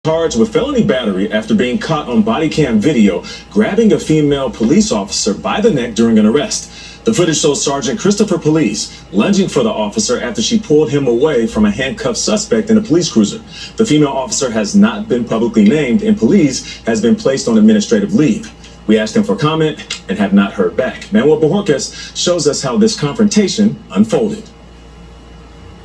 Charged with felony battery after being caught on body cam video grabbing a female police officer by the neck during an arrest. The footage shows Sergeant Christopher Police lunging for the officer after she pulled him away from a handcuffed suspect in a police cruiser. The female officer has not been publicly named, and Police has been placed on administrative leave. We asked him for comment and have not heard back. Manuel Bojorquez shows us how this confrontation unfolded.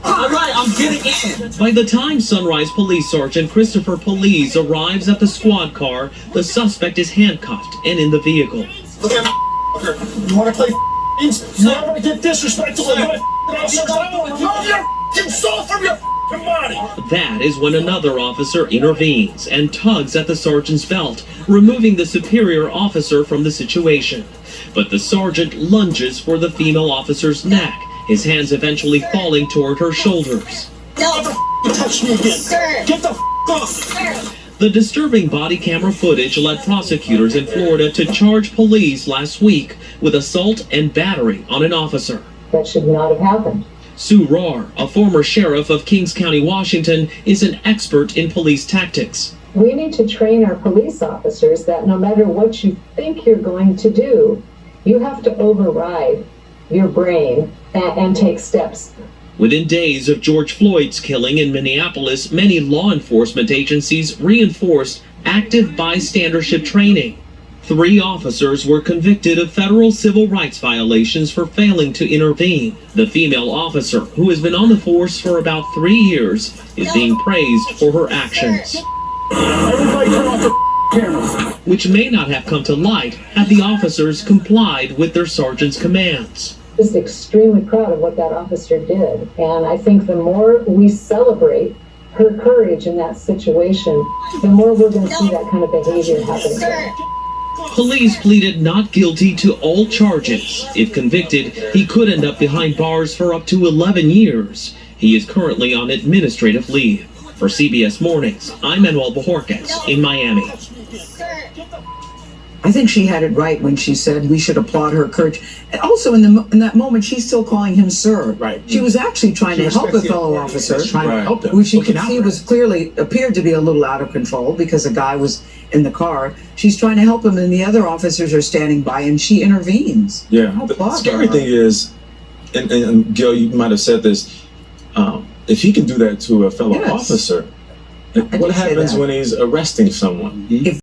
All right, I'm getting in. By the time Sunrise Police Sergeant Christopher Police arrives at the squad car, the suspect is handcuffed and in the vehicle. Look at my You want to play games? You want to get disrespectful to my officers? You're soul from your body. That is when another officer intervenes and tugs at the sergeant's belt, removing the superior officer from the situation. But the sergeant lunges for the female officer's neck, his hands eventually falling toward her shoulders. Never touch me again. Sir. Get the off. The disturbing body camera footage led prosecutors in Florida to charge police last week with assault and battery on an officer. That should not have happened. Sue Rahr, a former sheriff of Kings County, Washington, is an expert in police tactics. We need to train our police officers that no matter what you think you're going to do, you have to override your brain and take steps. Within days of George Floyd's killing in Minneapolis, many law enforcement agencies reinforced active bystandership training. 3 officers were convicted of federal civil rights violations for failing to intervene. The female officer, who has been on the force for about 3 years, is being praised for her actions, Everybody turn off the cameras. which may not have come to light had the officers complied with their sergeant's commands. Just extremely proud of what that officer did. And I think the more we celebrate her courage in that situation, the more we're going to see that kind of behavior happening. Sir. Police pleaded not guilty to all charges. If convicted, he could end up behind bars for up to 11 years. He is currently on administrative leave. For CBS Mornings, I'm Manuel Bojorquez in Miami. I think she had it right when she said we should applaud her courage. And also in that moment, she's still calling him sir. Right. She was actually trying to help a fellow officer, Trying to help him. who she could see was clearly appeared to be a little out of control because a guy was in the car. She's trying to help him, and the other officers are standing by, and she intervenes. Yeah, I the applaud scary her. thing is, and Gil, you might have said this, if he can do that to a fellow Yes. officer, did what say happens that. when he's arresting someone? If